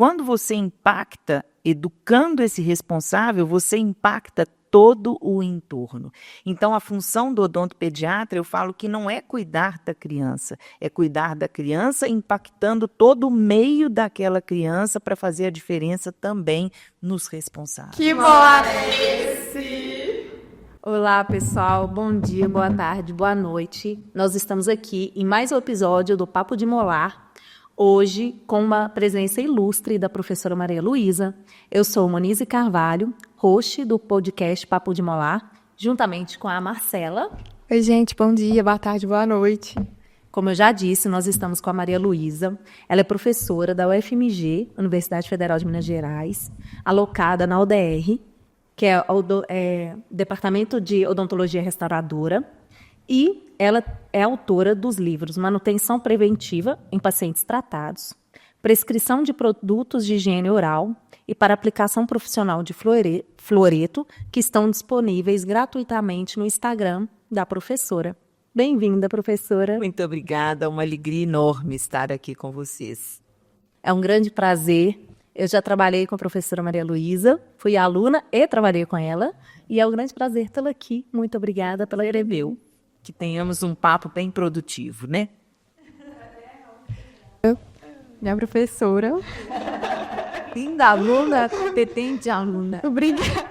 quando você impacta, educando esse responsável, você impacta todo o entorno. Então, a função do odontopediatra, eu falo que não é cuidar da criança, é cuidar da criança impactando todo o meio daquela criança para fazer a diferença também nos responsáveis. Que boa! Olá, pessoal. Bom dia, boa tarde, boa noite. Nós estamos aqui em mais um episódio do Papo de Molar, hoje com uma presença ilustre da professora Maria Luísa. Eu sou Monize Carvalho, host do podcast Papo de Molar, juntamente com a Marcela. Oi, gente, bom dia, boa tarde, boa noite. Como eu já disse, nós estamos com a Maria Luísa. Ela é professora da UFMG, Universidade Federal de Minas Gerais, alocada na UDR, que é o Departamento de Odontologia Restauradora, e ela é autora dos livros Manutenção Preventiva em Pacientes Tratados, Prescrição de Produtos de Higiene Oral e para aplicação profissional de fluoreto, que estão disponíveis gratuitamente no Instagram da professora. Bem-vinda, professora. Muito obrigada, é uma alegria enorme estar aqui com vocês. É um grande prazer. Eu já trabalhei com a professora Maria Luísa, fui aluna e trabalhei com ela, e é um grande prazer tê-la aqui. Muito obrigada pela Erebeu. Que tenhamos um papo bem produtivo, né? Minha professora. Linda aluna, competente aluna. Obrigada.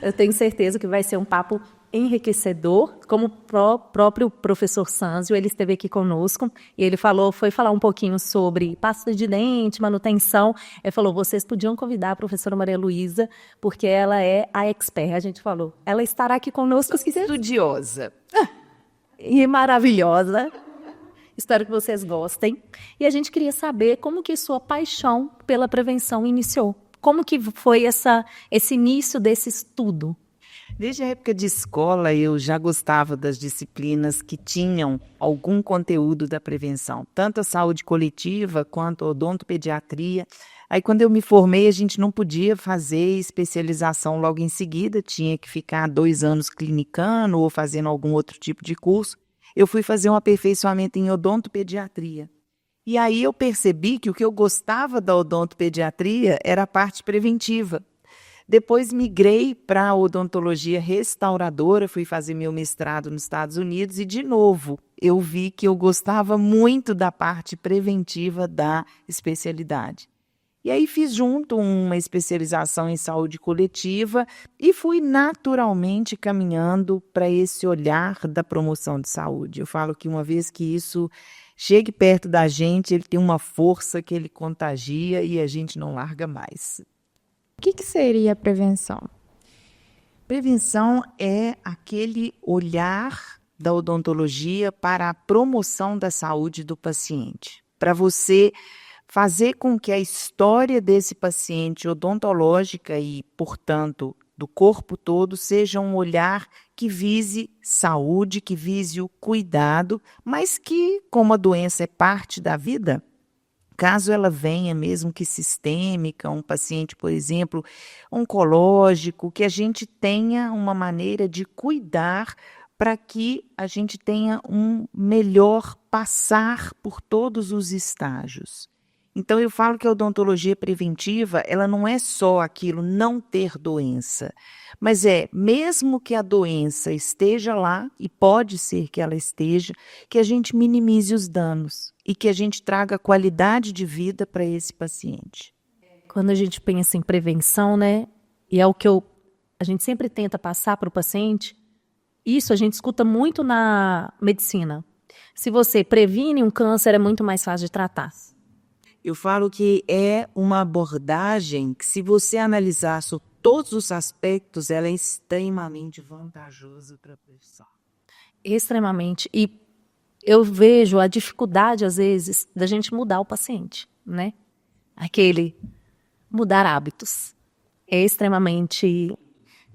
Eu tenho certeza que vai ser um papo enriquecedor, como o próprio professor Sanzio, ele esteve aqui conosco, e ele foi falar um pouquinho sobre pasta de dente, manutenção. Ele falou, vocês podiam convidar a professora Maria Luísa, porque ela é a expert. A gente falou, ela estará aqui conosco. Estudiosa. E maravilhosa. Espero que vocês gostem. E a gente queria saber como que sua paixão pela prevenção iniciou. Como que foi esse início desse estudo? Desde a época de escola, eu já gostava das disciplinas que tinham algum conteúdo da prevenção, tanto a saúde coletiva quanto a odontopediatria. Aí, quando eu me formei, a gente não podia fazer especialização logo em seguida, tinha que ficar 2 anos clinicando ou fazendo algum outro tipo de curso. Eu fui fazer um aperfeiçoamento em odontopediatria. E aí eu percebi que o que eu gostava da odontopediatria era a parte preventiva. Depois migrei para a odontologia restauradora, fui fazer meu mestrado nos Estados Unidos e, de novo, eu vi que eu gostava muito da parte preventiva da especialidade. E aí fiz junto uma especialização em saúde coletiva e fui naturalmente caminhando para esse olhar da promoção de saúde. Eu falo que uma vez que isso chegue perto da gente, ele tem uma força que ele contagia e a gente não larga mais. O que seria a prevenção? Prevenção é aquele olhar da odontologia para a promoção da saúde do paciente. Para você fazer com que a história desse paciente odontológica e, portanto, do corpo todo, seja um olhar que vise saúde, que vise o cuidado, mas que, como a doença é parte da vida, caso ela venha mesmo que sistêmica, um paciente, por exemplo, oncológico, que a gente tenha uma maneira de cuidar para que a gente tenha um melhor passar por todos os estágios. Então, eu falo que a odontologia preventiva, ela não é só aquilo não ter doença, mas mesmo que a doença esteja lá, e pode ser que ela esteja, que a gente minimize os danos e que a gente traga qualidade de vida para esse paciente. Quando a gente pensa em prevenção, né, e é o que a gente sempre tenta passar para o paciente, isso a gente escuta muito na medicina. Se você previne um câncer, é muito mais fácil de tratar. Eu falo que é uma abordagem que, se você analisar sobre todos os aspectos, ela é extremamente vantajosa para a pessoa. Extremamente. E eu vejo a dificuldade, às vezes, da gente mudar o paciente, né? Aquele mudar hábitos. É extremamente...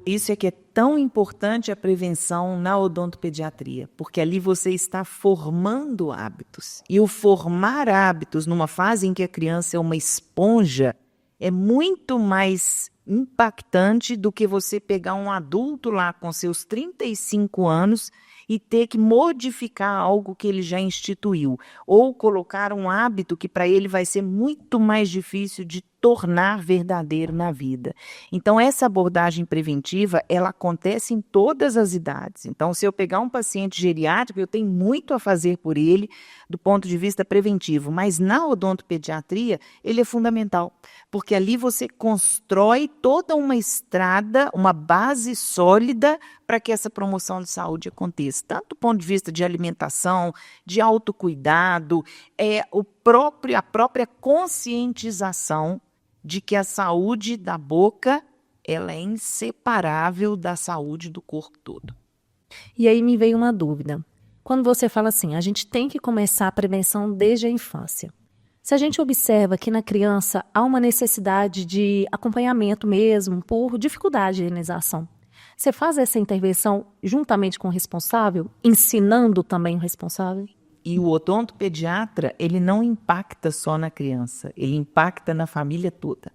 Isso é que é tão importante a prevenção na odontopediatria, porque ali você está formando hábitos. E o formar hábitos numa fase em que a criança é uma esponja é muito mais impactante do que você pegar um adulto lá com seus 35 anos e ter que modificar algo que ele já instituiu, ou colocar um hábito que para ele vai ser muito mais difícil de tornar verdadeiro na vida. Então, essa abordagem preventiva, ela acontece em todas as idades. Então, se eu pegar um paciente geriátrico, eu tenho muito a fazer por ele do ponto de vista preventivo, mas na odontopediatria, ele é fundamental, porque ali você constrói toda uma estrada, uma base sólida para que essa promoção de saúde aconteça, tanto do ponto de vista de alimentação, de autocuidado, a própria conscientização de que a saúde da boca ela é inseparável da saúde do corpo todo. E aí me veio uma dúvida. Quando você fala assim, a gente tem que começar a prevenção desde a infância. Se a gente observa que na criança há uma necessidade de acompanhamento mesmo, por dificuldade de higienização, você faz essa intervenção juntamente com o responsável, ensinando também o responsável? E o odontopediatra, ele não impacta só na criança, ele impacta na família toda.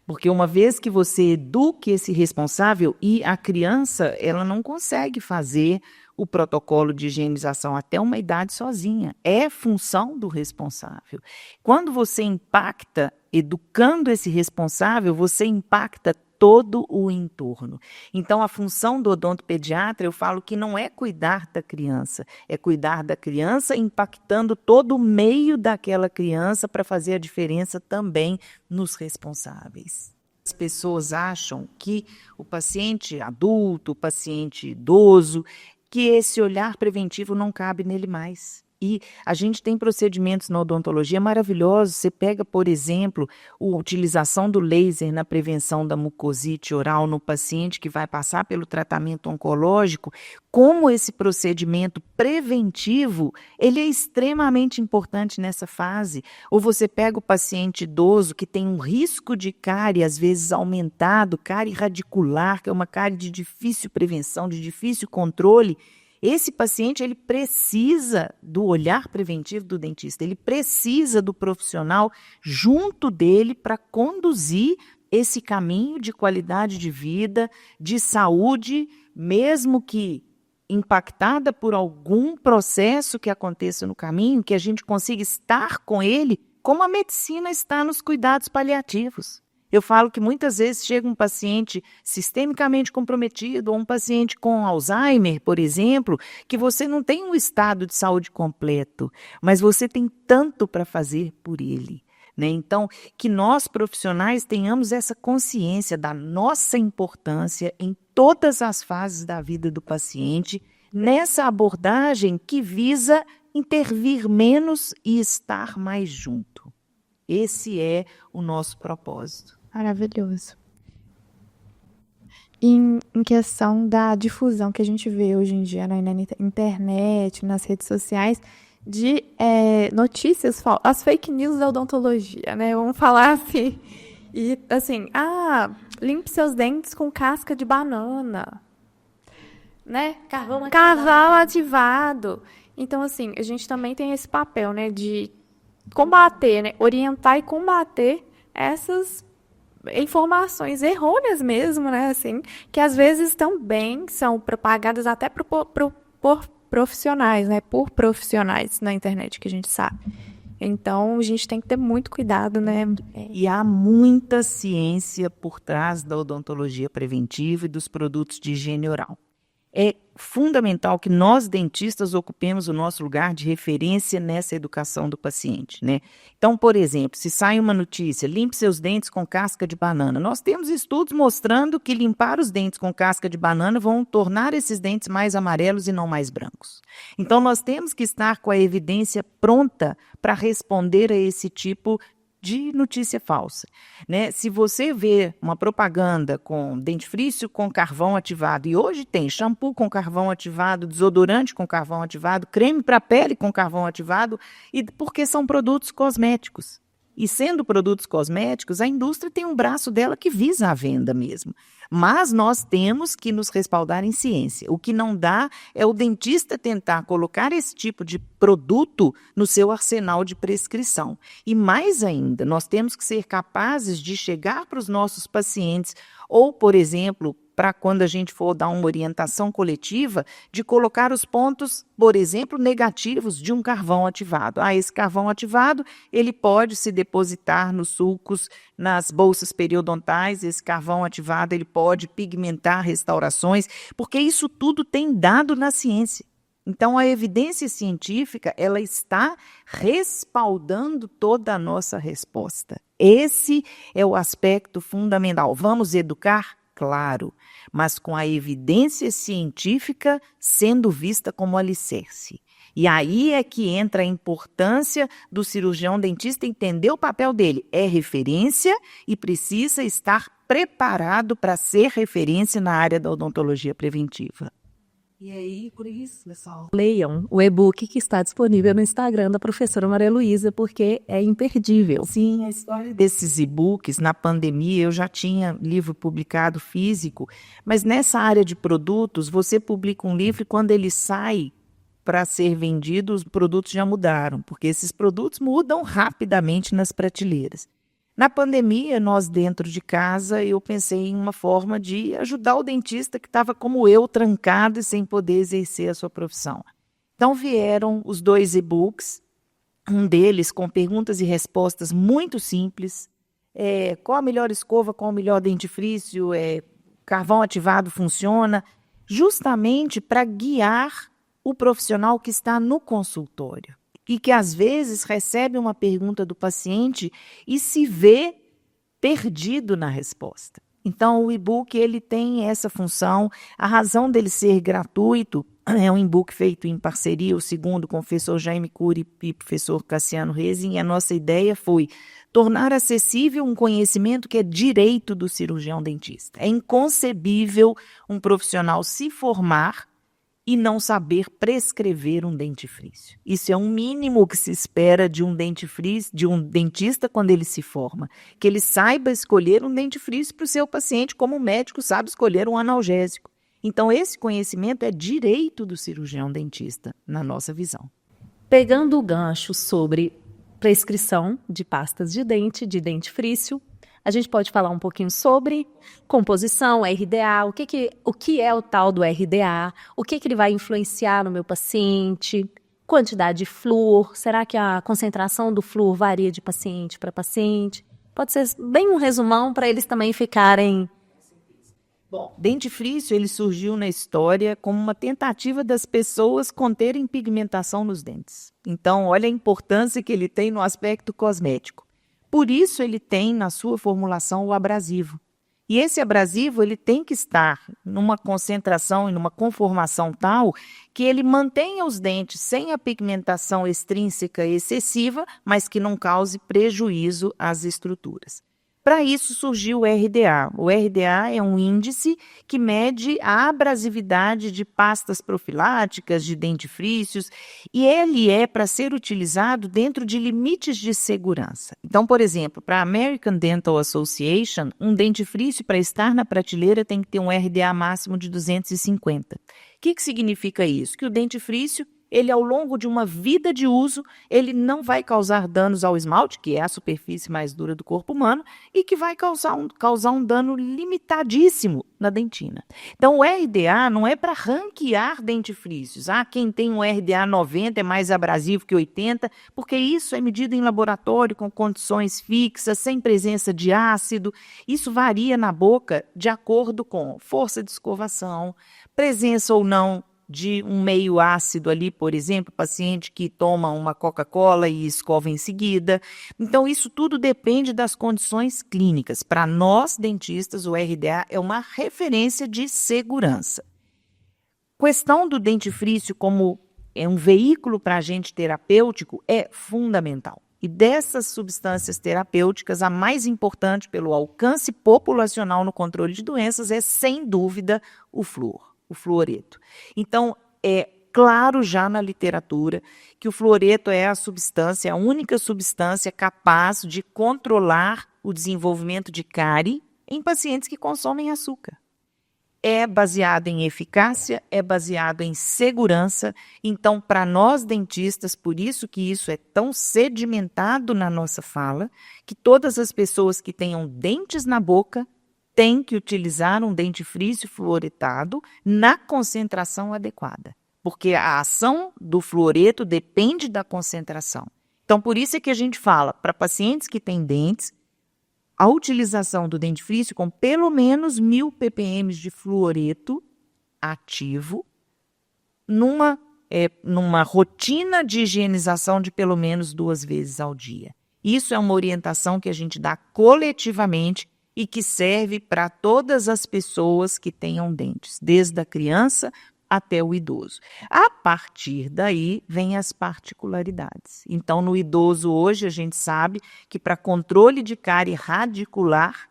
Porque uma vez que você eduque esse responsável e a criança, ela não consegue fazer o protocolo de higienização até uma idade sozinha. É função do responsável. Quando você impacta, educando esse responsável, você impacta todo o entorno. Então, a função do odontopediatra, eu falo que não é cuidar da criança, é cuidar da criança impactando todo o meio daquela criança para fazer a diferença também nos responsáveis. As pessoas acham que o paciente adulto, o paciente idoso, que esse olhar preventivo não cabe nele mais. E a gente tem procedimentos na odontologia maravilhosos. Você pega, por exemplo, a utilização do laser na prevenção da mucosite oral no paciente que vai passar pelo tratamento oncológico. Como esse procedimento preventivo, ele é extremamente importante nessa fase. Ou você pega o paciente idoso que tem um risco de cárie, às vezes aumentado, cárie radicular, que é uma cárie de difícil prevenção, de difícil controle. Esse paciente, ele precisa do olhar preventivo do dentista, ele precisa do profissional junto dele para conduzir esse caminho de qualidade de vida, de saúde, mesmo que impactada por algum processo que aconteça no caminho, que a gente consiga estar com ele, como a medicina está nos cuidados paliativos. Eu falo que muitas vezes chega um paciente sistemicamente comprometido ou um paciente com Alzheimer, por exemplo, que você não tem um estado de saúde completo, mas você tem tanto para fazer por ele. Então, que nós profissionais tenhamos essa consciência da nossa importância em todas as fases da vida do paciente, nessa abordagem que visa intervir menos e estar mais junto. Esse é o nosso propósito. Maravilhoso. Em questão da difusão que a gente vê hoje em dia na internet, nas redes sociais, de notícias, as fake news da odontologia, né? Vamos falar assim. E assim, limpe seus dentes com casca de banana, né? Carvão ativado. Então, assim, a gente também tem esse papel, né, de combater, né, orientar e combater essas informações errôneas mesmo, né, assim, que às vezes também são propagadas até por profissionais, né, por profissionais na internet, que a gente sabe. Então, a gente tem que ter muito cuidado, né? E há muita ciência por trás da odontologia preventiva e dos produtos de higiene oral. É fundamental que nós, dentistas, ocupemos o nosso lugar de referência nessa educação do paciente, né? Então, por exemplo, se sai uma notícia, limpe seus dentes com casca de banana. Nós temos estudos mostrando que limpar os dentes com casca de banana vão tornar esses dentes mais amarelos e não mais brancos. Então, nós temos que estar com a evidência pronta para responder a esse tipo de notícia falsa, né? Se você vê uma propaganda com dentifrício com carvão ativado, e hoje tem shampoo com carvão ativado, desodorante com carvão ativado, creme para pele com carvão ativado, e porque são produtos cosméticos. E sendo produtos cosméticos, a indústria tem um braço dela que visa a venda mesmo. Mas nós temos que nos respaldar em ciência. O que não dá é o dentista tentar colocar esse tipo de produto no seu arsenal de prescrição. E mais ainda, nós temos que ser capazes de chegar para os nossos pacientes ou, por exemplo, para quando a gente for dar uma orientação coletiva, de colocar os pontos, por exemplo, negativos de um carvão ativado. Esse carvão ativado, ele pode se depositar nos sulcos, nas bolsas periodontais, esse carvão ativado, ele pode pigmentar restaurações, porque isso tudo tem dado na ciência. Então, a evidência científica, ela está respaldando toda a nossa resposta. Esse é o aspecto fundamental. Vamos educar? Claro, mas com a evidência científica sendo vista como alicerce. E aí é que entra a importância do cirurgião dentista entender o papel dele. É referência e precisa estar preparado para ser referência na área da odontologia preventiva. E aí, por isso, pessoal, leiam o e-book que está disponível no Instagram da professora Maria Luísa, porque é imperdível. Sim, a história desses e-books, na pandemia, eu já tinha livro publicado físico, mas nessa área de produtos, você publica um livro e quando ele sai para ser vendido, os produtos já mudaram, porque esses produtos mudam rapidamente nas prateleiras. Na pandemia, nós dentro de casa, eu pensei em uma forma de ajudar o dentista que estava como eu, trancado e sem poder exercer a sua profissão. Então vieram os 2 e-books, um deles com perguntas e respostas muito simples. Qual a melhor escova, qual o melhor dentifrício, carvão ativado funciona, justamente para guiar o profissional que está no consultório. E que às vezes recebe uma pergunta do paciente e se vê perdido na resposta. Então, o e-book ele tem essa função. A razão dele ser gratuito é um e-book feito em parceria, o segundo, com o professor Jaime Cury e o professor Cassiano Rezin. E a nossa ideia foi tornar acessível um conhecimento que é direito do cirurgião dentista. É inconcebível um profissional se formar e não saber prescrever um dentifrício. Isso é um mínimo que se espera de um dentifrício, de um dentista quando ele se forma, que ele saiba escolher um dentifrício para o seu paciente, como o médico sabe escolher um analgésico. Então, esse conhecimento é direito do cirurgião dentista, na nossa visão. Pegando o gancho sobre prescrição de pastas de dente, de dentifrício, a gente pode falar um pouquinho sobre composição, RDA, o que é o tal do RDA, o que ele vai influenciar no meu paciente, quantidade de flúor, será que a concentração do flúor varia de paciente para paciente? Pode ser bem um resumão para eles também ficarem... Bom, dentifrício ele surgiu na história como uma tentativa das pessoas conterem pigmentação nos dentes. Então, olha a importância que ele tem no aspecto cosmético. Por isso ele tem na sua formulação o abrasivo. E esse abrasivo ele tem que estar numa concentração e numa conformação tal que ele mantenha os dentes sem a pigmentação extrínseca excessiva, mas que não cause prejuízo às estruturas. Para isso surgiu o RDA. O RDA é um índice que mede a abrasividade de pastas profiláticas, de dentifrícios, e ele é para ser utilizado dentro de limites de segurança. Então, por exemplo, para a American Dental Association, um dentifrício para estar na prateleira tem que ter um RDA máximo de 250. O que significa isso? Que o dentifrício ele ao longo de uma vida de uso, ele não vai causar danos ao esmalte, que é a superfície mais dura do corpo humano, e que vai causar um dano limitadíssimo na dentina. Então, o RDA não é para ranquear dentifrícios. Quem tem um RDA 90 é mais abrasivo que 80, porque isso é medido em laboratório com condições fixas, sem presença de ácido. Isso varia na boca de acordo com força de escovação, presença ou não de um meio ácido ali, por exemplo, paciente que toma uma Coca-Cola e escova em seguida. Então, isso tudo depende das condições clínicas. Para nós, dentistas, o RDA é uma referência de segurança. Questão do dentifrício como é um veículo para agente terapêutico é fundamental. E dessas substâncias terapêuticas, a mais importante pelo alcance populacional no controle de doenças é, sem dúvida, o flúor. O fluoreto. Então, é claro já na literatura que o fluoreto é a única substância capaz de controlar o desenvolvimento de cárie em pacientes que consomem açúcar. É baseado em eficácia, é baseado em segurança. Então, para nós dentistas, por isso que isso é tão sedimentado na nossa fala, que todas as pessoas que tenham dentes na boca tem que utilizar um dentifrício fluoretado na concentração adequada, porque a ação do fluoreto depende da concentração. Então, por isso é que a gente fala, para pacientes que têm dentes, a utilização do dentifrício com pelo menos 1000 ppm de fluoreto ativo numa rotina de higienização de pelo menos 2 vezes ao dia. Isso é uma orientação que a gente dá coletivamente e que serve para todas as pessoas que tenham dentes, desde a criança até o idoso. A partir daí, vem as particularidades. Então, no idoso hoje, a gente sabe que para controle de cárie radicular,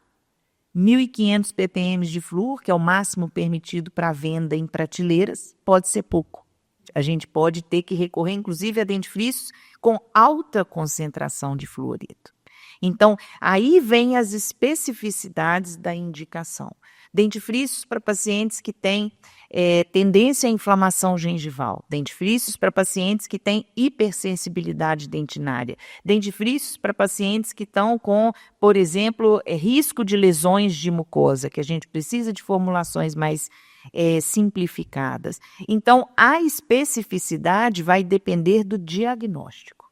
1.500 ppm de flúor, que é o máximo permitido para venda em prateleiras, pode ser pouco. A gente pode ter que recorrer, inclusive, a dentifrícios com alta concentração de fluoreto. Então, aí vem as especificidades da indicação. Dentifrícios para pacientes que têm tendência à inflamação gengival, dentifrícios para pacientes que têm hipersensibilidade dentinária, dentifrícios para pacientes que estão com, por exemplo, risco de lesões de mucosa, que a gente precisa de formulações mais simplificadas. Então, a especificidade vai depender do diagnóstico.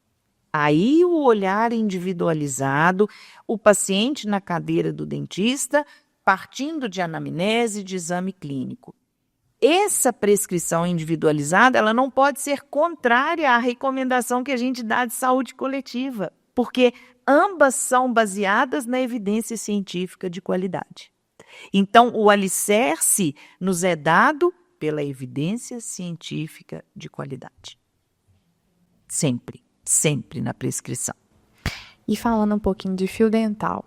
Aí o olhar individualizado, o paciente na cadeira do dentista, partindo de anamnese, de exame clínico. Essa prescrição individualizada, ela não pode ser contrária à recomendação que a gente dá de saúde coletiva, porque ambas são baseadas na evidência científica de qualidade. Então, o alicerce nos é dado pela evidência científica de qualidade. Sempre, sempre na prescrição. E falando um pouquinho de fio dental,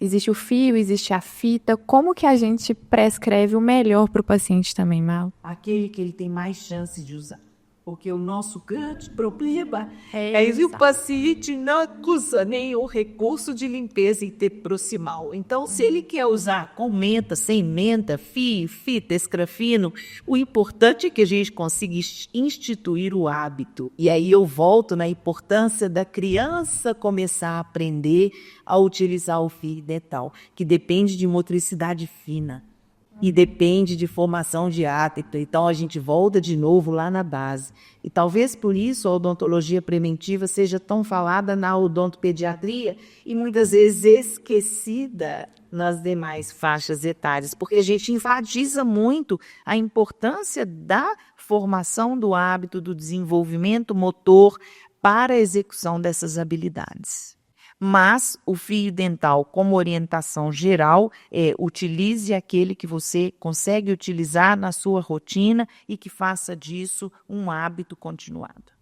existe o fio, existe a fita, como que a gente prescreve o melhor para o paciente também, Mal? Aquele que ele tem mais chance de usar. Porque o nosso grande problema é que o paciente não usa nem o recurso de limpeza interproximal. Então, se ele quer usar com menta, sem menta, fio, fita, escrafino, o importante é que a gente consiga instituir o hábito. E aí eu volto na importância da criança começar a aprender a utilizar o fio dental, que depende de motricidade fina. E depende de formação de hábito. Então, a gente volta de novo lá na base. E talvez por isso a odontologia preventiva seja tão falada na odontopediatria e muitas vezes esquecida nas demais faixas etárias, porque a gente enfatiza muito a importância da formação do hábito, do desenvolvimento motor para a execução dessas habilidades. Mas o fio dental, como orientação geral, utilize aquele que você consegue utilizar na sua rotina e que faça disso um hábito continuado.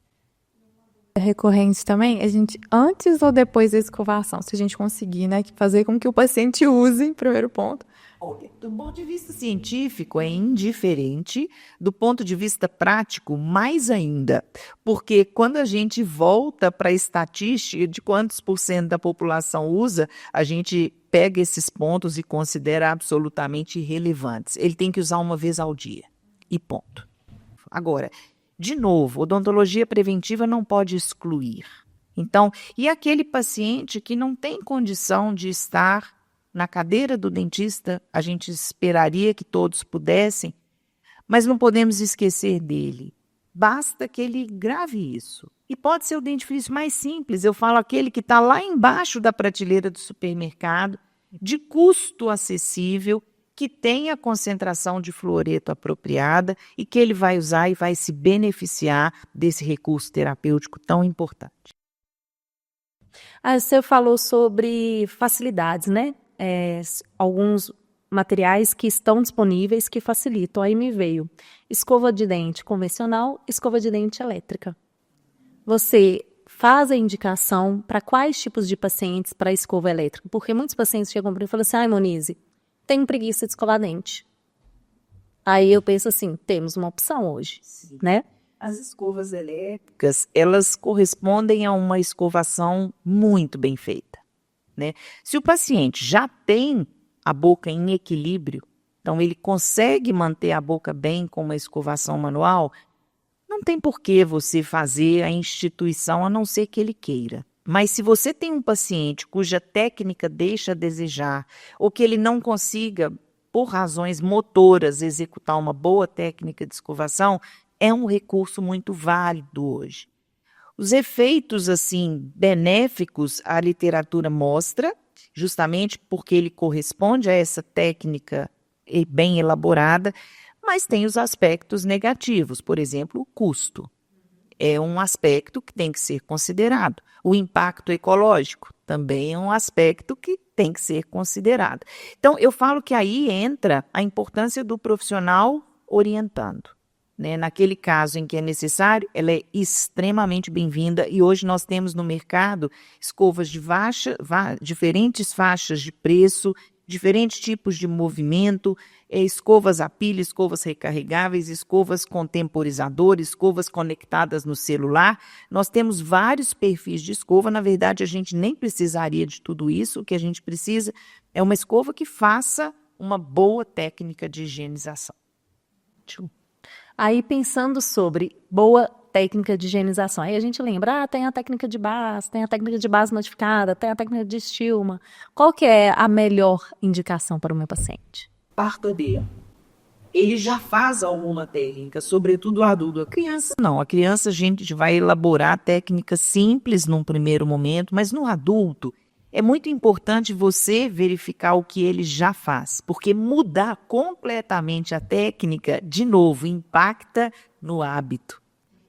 Recorrente também, a gente, antes ou depois da escovação, se a gente conseguir, né, fazer com que o paciente use, primeiro ponto. Do ponto de vista científico, é indiferente, do ponto de vista prático, mais ainda, porque quando a gente volta para a estatística de quantos % da população usa, a gente pega esses pontos e considera absolutamente irrelevantes. Ele tem que usar uma vez ao dia, e ponto. Agora, de novo, odontologia preventiva não pode excluir. Então, e aquele paciente que não tem condição de estar na cadeira do dentista, a gente esperaria que todos pudessem, mas não podemos esquecer dele. Basta que ele grave isso. E pode ser o dentifrício mais simples, eu falo aquele que está lá embaixo da prateleira do supermercado, de custo acessível, que tem a concentração de fluoreto apropriada e que ele vai usar e vai se beneficiar desse recurso terapêutico tão importante. Você falou sobre facilidades, né? Alguns materiais que estão disponíveis que facilitam. Aí me veio escova de dente convencional, escova de dente elétrica. Você faz a indicação para quais tipos de pacientes para escova elétrica? Porque muitos pacientes chegam para mim e falam assim, Monize, tenho preguiça de escovar dente. Aí eu penso assim, temos uma opção hoje, né? As escovas elétricas, elas correspondem a uma escovação muito bem feita, né? Se o paciente já tem a boca em equilíbrio, então ele consegue manter a boca bem com uma escovação manual, não tem por que você fazer a instituição a não ser que ele queira. Mas se você tem um paciente cuja técnica deixa a desejar, ou que ele não consiga, por razões motoras, executar uma boa técnica de escovação, é um recurso muito válido hoje. Os efeitos, assim, benéficos, a literatura mostra, justamente porque ele corresponde a essa técnica bem elaborada, mas tem os aspectos negativos, por exemplo, o custo. É um aspecto que tem que ser considerado. O impacto ecológico também é um aspecto que tem que ser considerado. Então, eu falo que aí entra a importância do profissional orientando. Naquele caso em que é necessário, ela é extremamente bem-vinda e hoje nós temos no mercado escovas de diferentes faixas de preço, diferentes tipos de movimento, escovas a pilha, escovas recarregáveis, escovas com temporizador, escovas conectadas no celular. Nós temos vários perfis de escova, na verdade a gente nem precisaria de tudo isso, o que a gente precisa é uma escova que faça uma boa técnica de higienização. Aí, pensando sobre boa técnica de higienização, aí a gente lembra, tem a técnica de base, tem a técnica de base modificada, tem a técnica de Stillman. Qual que é a melhor indicação para o meu paciente? Parta dele. Ele já faz alguma técnica, sobretudo o adulto. A criança não. A criança a gente vai elaborar técnicas simples num primeiro momento, mas no adulto é muito importante você verificar o que ele já faz, porque mudar completamente a técnica, de novo, impacta no hábito.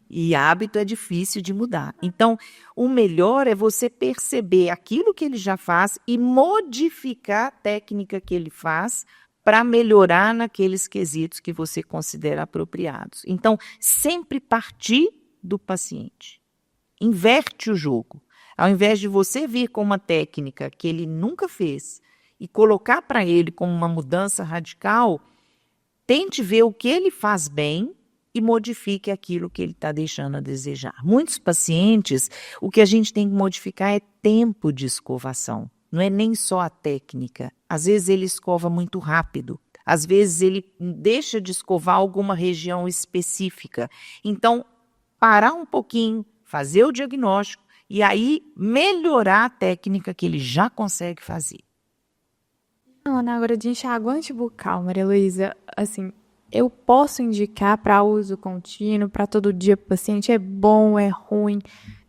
E hábito é difícil de mudar. Então, o melhor é você perceber aquilo que ele já faz e modificar a técnica que ele faz para melhorar naqueles quesitos que você considera apropriados. Então, sempre partir do paciente. Inverte o jogo. Ao invés de você vir com uma técnica que ele nunca fez e colocar para ele como uma mudança radical, tente ver o que ele faz bem e modifique aquilo que ele está deixando a desejar. Muitos pacientes, o que a gente tem que modificar é tempo de escovação. Não é nem só a técnica. Às vezes ele escova muito rápido. Às vezes ele deixa de escovar alguma região específica. Então, parar um pouquinho, fazer o diagnóstico e aí melhorar a técnica que ele já consegue fazer. Ana, agora de enxaguante bucal, Maria Luísa, assim, eu posso indicar para uso contínuo, para todo dia para o paciente, é bom, é ruim?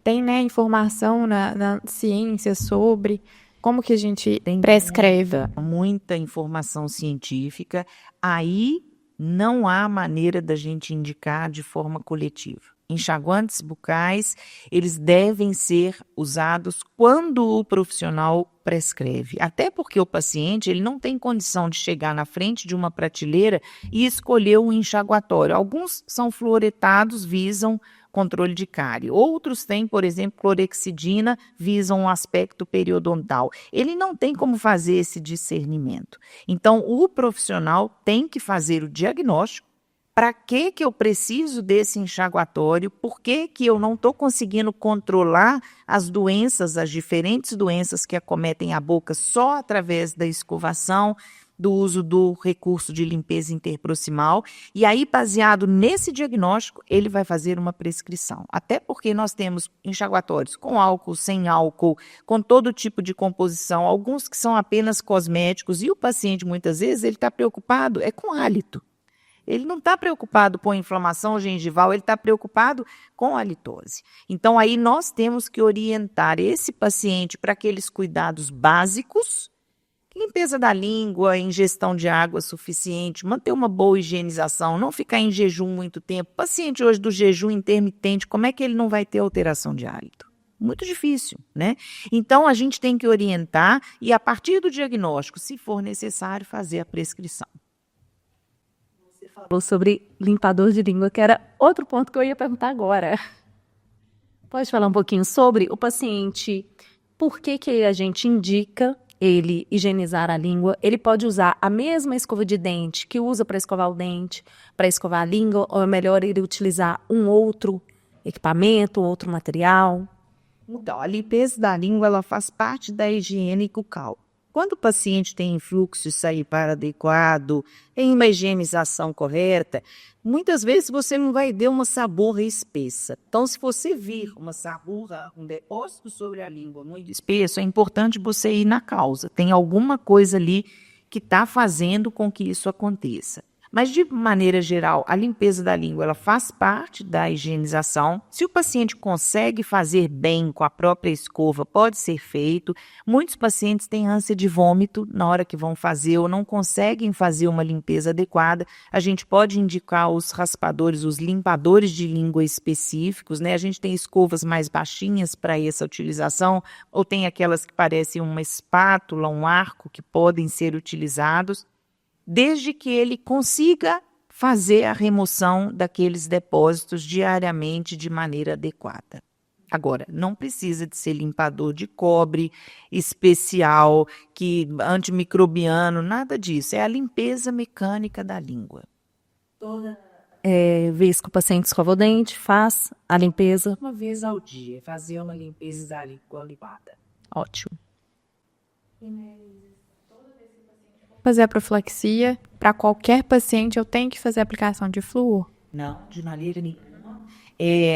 Tem, informação na ciência sobre como que a gente prescreve? Muita informação científica, aí não há maneira da gente indicar de forma coletiva. Enxaguantes bucais, eles devem ser usados quando o profissional prescreve. Até porque o paciente ele não tem condição de chegar na frente de uma prateleira e escolher um enxaguatório. Alguns são fluoretados, visam controle de cárie. Outros têm, por exemplo, clorexidina, visam um aspecto periodontal. Ele não tem como fazer esse discernimento. Então, o profissional tem que fazer o diagnóstico. Para que eu preciso desse enxaguatório? Por que eu não estou conseguindo controlar as doenças, as diferentes doenças que acometem a boca só através da escovação, do uso do recurso de limpeza interproximal? E aí, baseado nesse diagnóstico, ele vai fazer uma prescrição. Até porque nós temos enxaguatórios com álcool, sem álcool, com todo tipo de composição, alguns que são apenas cosméticos, e o paciente, muitas vezes, ele está preocupado com hálito. Ele não está preocupado com inflamação gengival, ele está preocupado com a halitose. Então, aí nós temos que orientar esse paciente para aqueles cuidados básicos, limpeza da língua, ingestão de água suficiente, manter uma boa higienização, não ficar em jejum muito tempo. O paciente hoje do jejum intermitente, como é que ele não vai ter alteração de hálito? Muito difícil, né? Então, a gente tem que orientar e, a partir do diagnóstico, se for necessário, fazer a prescrição. Falou sobre limpador de língua, que era outro ponto que eu ia perguntar agora. Pode falar um pouquinho sobre o paciente, por que a gente indica ele higienizar a língua? Ele pode usar a mesma escova de dente que usa para escovar o dente, para escovar a língua, ou é melhor ele utilizar um outro equipamento, outro material? Então, a limpeza da língua ela faz parte da higiene bucal. quando o paciente tem influxo salivar adequado, tem uma higienização correta, muitas vezes você não vai ver uma saburra espessa. Então, se você vir uma saburra, um depósito sobre a língua muito espesso, é importante você ir na causa. Tem alguma coisa ali que está fazendo com que isso aconteça. Mas, de maneira geral, a limpeza da língua ela faz parte da higienização. Se o paciente consegue fazer bem com a própria escova, pode ser feito. Muitos pacientes têm ânsia de vômito na hora que vão fazer ou não conseguem fazer uma limpeza adequada. A gente pode indicar os raspadores, os limpadores de língua específicos, né? A gente tem escovas mais baixinhas para essa utilização, ou tem aquelas que parecem uma espátula, um arco, que podem ser utilizados, desde que ele consiga fazer a remoção daqueles depósitos diariamente de maneira adequada. Agora, não precisa de ser limpador de cobre especial, antimicrobiano, nada disso. É a limpeza mecânica da língua. Toda vez que o paciente escova o dente, faz a limpeza. Uma vez ao dia, fazer uma limpeza da língua limpada. Ótimo. Fazer a profilaxia, para qualquer paciente eu tenho que fazer a aplicação de flúor? Não, de maneira nenhuma.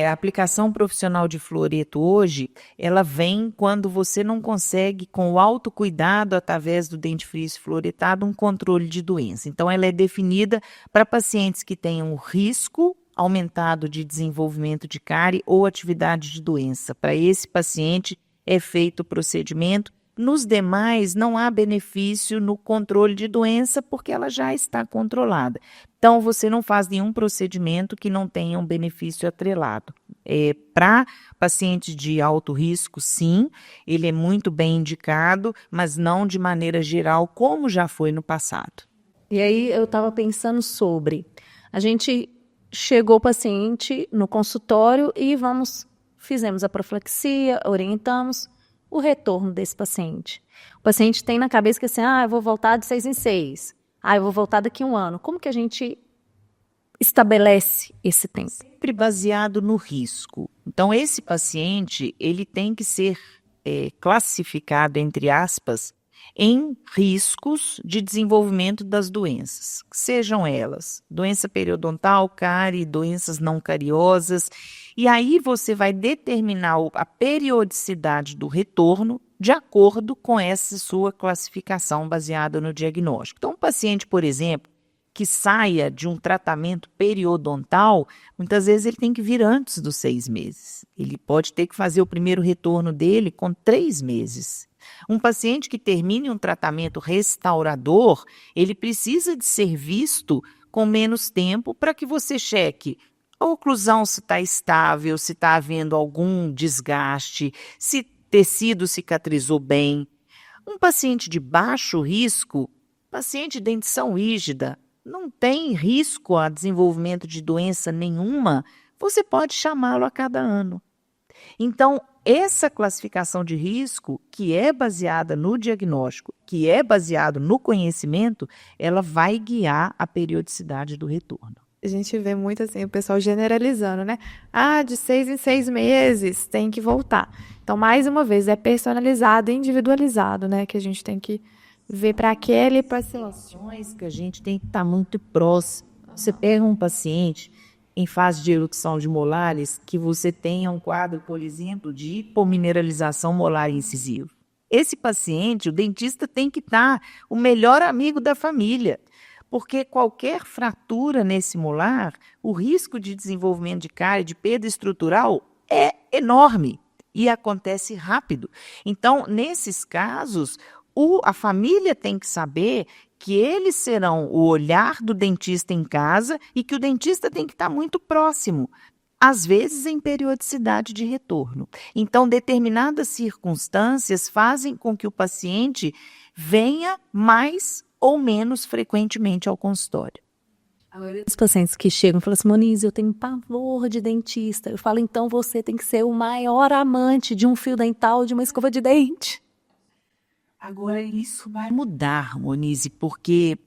A aplicação profissional de fluoreto hoje, ela vem quando você não consegue, com o autocuidado através do dentifrício fluoretado, um controle de doença. Então, ela é definida para pacientes que tenham risco aumentado de desenvolvimento de cárie ou atividade de doença. Para esse paciente é feito o procedimento. Nos demais, não há benefício no controle de doença porque ela já está controlada. Então, você não faz nenhum procedimento que não tenha um benefício atrelado. Para pacientes de alto risco, sim, ele é muito bem indicado, mas não de maneira geral, como já foi no passado. E aí, eu estava pensando a gente chegou o paciente no consultório e fizemos a profilaxia, orientamos o retorno desse paciente. O paciente tem na cabeça que assim, eu vou voltar de 6 em 6. Eu vou voltar daqui a 1 ano. Como que a gente estabelece esse tempo? Sempre baseado no risco. Então, esse paciente, ele tem que ser classificado, entre aspas, em riscos de desenvolvimento das doenças. Sejam elas doença periodontal, cárie, doenças não cariosas. E aí você vai determinar a periodicidade do retorno de acordo com essa sua classificação baseada no diagnóstico. Então, um paciente, por exemplo, que saia de um tratamento periodontal, muitas vezes ele tem que vir antes dos 6 meses. Ele pode ter que fazer o primeiro retorno dele com 3 meses. Um paciente que termine um tratamento restaurador, ele precisa de ser visto com menos tempo para que você cheque a oclusão se está estável, se está havendo algum desgaste, se tecido cicatrizou bem. Um paciente de baixo risco, paciente de dentição rígida, não tem risco a desenvolvimento de doença nenhuma, você pode chamá-lo a cada ano. Então, essa classificação de risco, que é baseada no diagnóstico, que é baseado no conhecimento, ela vai guiar a periodicidade do retorno. A gente vê muito assim, o pessoal generalizando, né? De 6 em 6 meses tem que voltar. Então, mais uma vez, é personalizado e individualizado, né? Que a gente tem que ver para aquele paciente. Que a gente tem que estar muito próximo. Você pega um paciente em fase de erucção de molares que você tenha um quadro, por exemplo, de hipomineralização molar incisiva. Esse paciente, o dentista tem que estar o melhor amigo da família, porque qualquer fratura nesse molar, o risco de desenvolvimento de cárie, de perda estrutural, é enorme e acontece rápido. Então, nesses casos, a família tem que saber que eles serão o olhar do dentista em casa e que o dentista tem que estar muito próximo, às vezes em periodicidade de retorno. Então, determinadas circunstâncias fazem com que o paciente venha mais ou menos frequentemente ao consultório. A maioria dos pacientes que chegam falam assim, Monize, eu tenho pavor de dentista. Eu falo, então você tem que ser o maior amante de um fio dental, de uma escova de dente. Agora, isso vai mudar, Monize, porque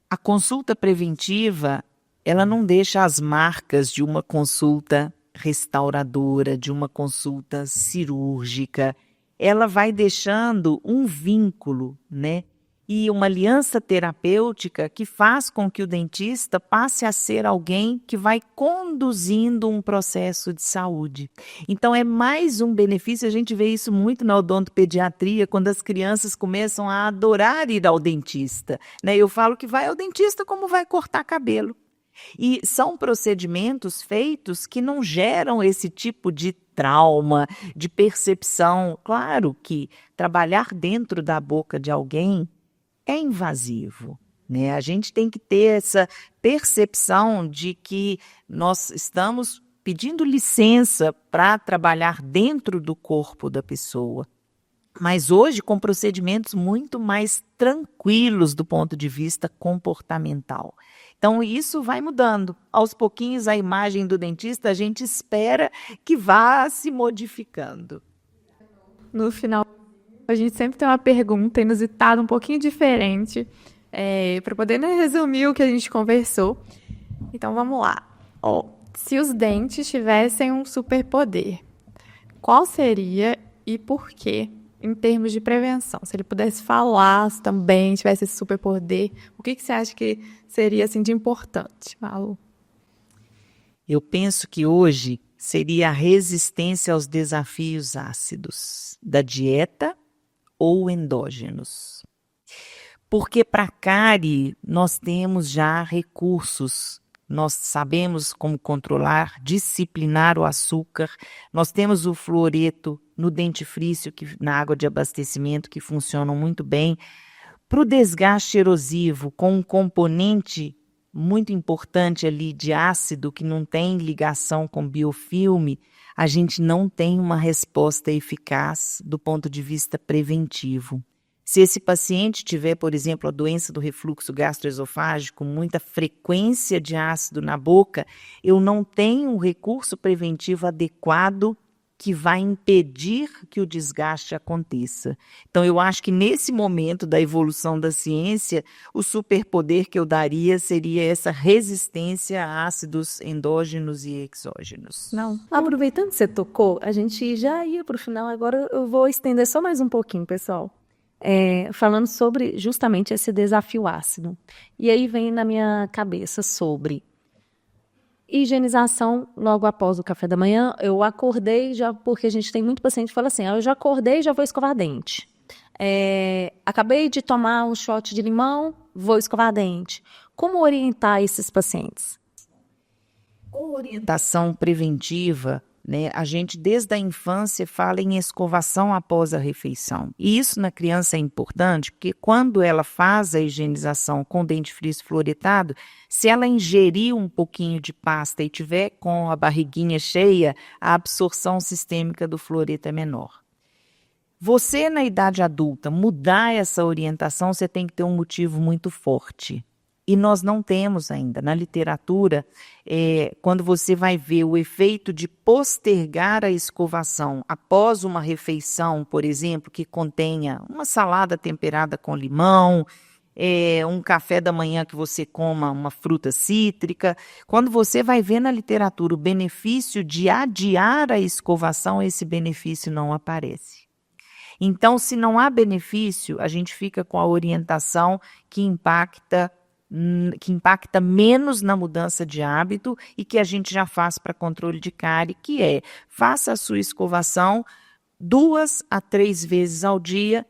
a consulta preventiva, ela não deixa as marcas de uma consulta restauradora, de uma consulta cirúrgica. ela vai deixando um vínculo, né? E uma aliança terapêutica que faz com que o dentista passe a ser alguém que vai conduzindo um processo de saúde. Então, é mais um benefício, a gente vê isso muito na odontopediatria, quando as crianças começam a adorar ir ao dentista, né? Eu falo que vai ao dentista como vai cortar cabelo. E são procedimentos feitos que não geram esse tipo de trauma, de percepção. Claro que trabalhar dentro da boca de alguém é invasivo, né? A gente tem que ter essa percepção de que nós estamos pedindo licença para trabalhar dentro do corpo da pessoa. Mas hoje com procedimentos muito mais tranquilos do ponto de vista comportamental. Então isso vai mudando. Aos pouquinhos a imagem do dentista a gente espera que vá se modificando. No final, a gente sempre tem uma pergunta inusitada, um pouquinho diferente, para poder, né, resumir o que a gente conversou. Então, vamos lá. Se os dentes tivessem um superpoder, qual seria e por quê, em termos de prevenção? Se ele pudesse falar também, tivesse esse superpoder, o que você acha que seria assim, de importante, Malu? Eu penso que hoje seria a resistência aos desafios ácidos da dieta ou endógenos. Porque para a cárie nós temos já recursos, nós sabemos como controlar, disciplinar o açúcar, nós temos o fluoreto no dentifrício, na água de abastecimento, que funcionam muito bem. Para o desgaste erosivo, com um componente muito importante ali de ácido, que não tem ligação com biofilme, a gente não tem uma resposta eficaz do ponto de vista preventivo. Se esse paciente tiver, por exemplo, a doença do refluxo gastroesofágico, muita frequência de ácido na boca, eu não tenho um recurso preventivo adequado que vai impedir que o desgaste aconteça. Então, eu acho que nesse momento da evolução da ciência, o superpoder que eu daria seria essa resistência a ácidos endógenos e exógenos. Não. Aproveitando que você tocou, a gente já ia para o final, agora eu vou estender só mais um pouquinho, pessoal. Falando sobre justamente esse desafio ácido. E aí vem na minha cabeça sobre higienização logo após o café da manhã. Eu acordei já, porque a gente tem muito paciente que fala assim, eu já acordei e já vou escovar dente. Acabei de tomar um shot de limão, vou escovar dente. Como orientar esses pacientes? Com orientação preventiva, né, a gente desde a infância fala em escovação após a refeição. E isso na criança é importante, porque quando ela faz a higienização com dentifrício fluoretado, se ela ingerir um pouquinho de pasta e tiver com a barriguinha cheia, a absorção sistêmica do fluoreto é menor. Você, na idade adulta, mudar essa orientação, você tem que ter um motivo muito forte. E nós não temos ainda. Na literatura, quando você vai ver o efeito de postergar a escovação após uma refeição, por exemplo, que contenha uma salada temperada com limão, um café da manhã que você coma uma fruta cítrica, quando você vai ver na literatura o benefício de adiar a escovação, esse benefício não aparece. Então, se não há benefício, a gente fica com a orientação que impacta menos na mudança de hábito e que a gente já faz para controle de cárie, que é, faça a sua escovação 2 a 3 vezes ao dia,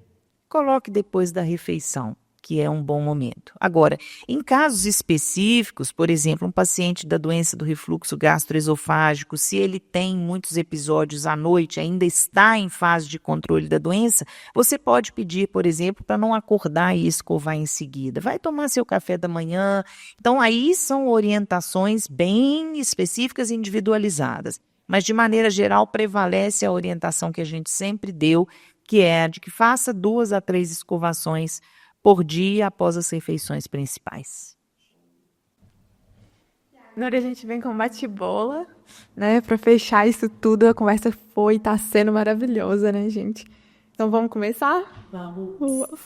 coloque depois da refeição, que é um bom momento. Agora, em casos específicos, por exemplo, um paciente da doença do refluxo gastroesofágico, se ele tem muitos episódios à noite, ainda está em fase de controle da doença, você pode pedir, por exemplo, para não acordar e escovar em seguida. Vai tomar seu café da manhã. Então, aí são orientações bem específicas e individualizadas. Mas, de maneira geral, prevalece a orientação que a gente sempre deu, que é a de que faça 2 a 3 escovações por dia após as refeições principais. Agora a gente vem com bate-bola, né? Para fechar isso tudo, a conversa tá sendo maravilhosa, né, gente? Então vamos começar? Vamos.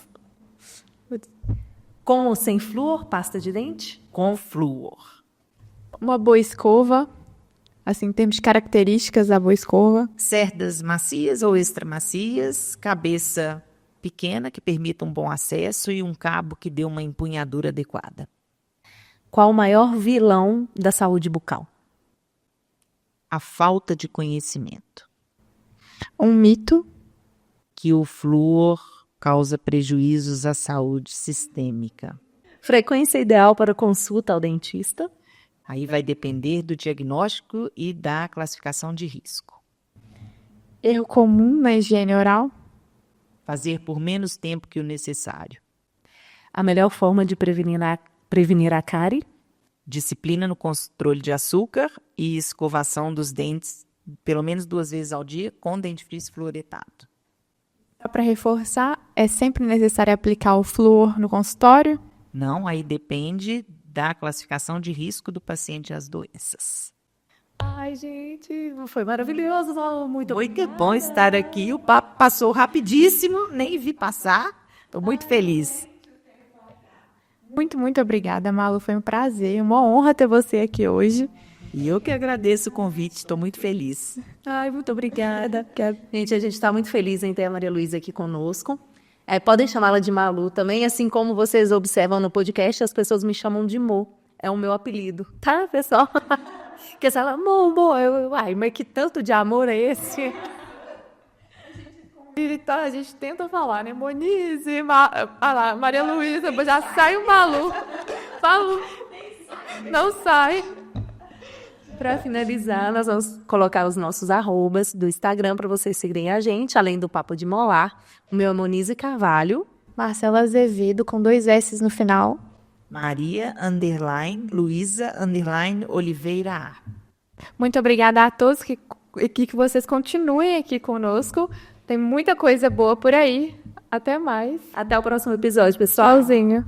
Com ou sem flúor, pasta de dente? Com flúor. Uma boa escova assim, em termos de características da boa escova? Cerdas macias ou extramacias, cabeça pequena que permita um bom acesso e um cabo que dê uma empunhadura adequada. Qual o maior vilão da saúde bucal? A falta de conhecimento. Um mito? Que o flúor causa prejuízos à saúde sistêmica. Frequência ideal para consulta ao dentista? Aí vai depender do diagnóstico e da classificação de risco. Erro comum na higiene oral? Fazer por menos tempo que o necessário. A melhor forma de prevenir a cárie? Disciplina no controle de açúcar e escovação dos dentes pelo menos 2 vezes ao dia com dentifrício fluoretado. Para reforçar, é sempre necessário aplicar o flúor no consultório? Não, aí depende da classificação de risco do paciente às doenças. Ai, gente, foi maravilhoso. Muito bom estar aqui. O papo passou rapidíssimo, nem vi passar. Estou muito feliz. Muito, muito obrigada, Malu. Foi um prazer, uma honra ter você aqui hoje. E eu que agradeço o convite, estou muito feliz. Ai, muito obrigada. Gente, a gente está muito feliz em ter a Maria Luísa aqui conosco. Podem chamá-la de Malu também, assim como vocês observam no podcast, as pessoas me chamam de Mo. É o meu apelido, tá, pessoal? Porque se ela, Mo, ai, mas que tanto de amor é esse? Então, a gente tenta falar, né? Monize, Maria Luísa, já sai o Malu. Malu, não sai. Para finalizar, nós vamos colocar os nossos arrobas do Instagram para vocês seguirem a gente, além do Papo de Molar. O meu é Monize Carvalho. Marcela Azevedo, com 2 S no final. Maria_Luísa_Oliveira. Muito obrigada a todos que vocês continuem aqui conosco. Tem muita coisa boa por aí. Até mais. Até o próximo episódio, pessoal. Tchauzinho.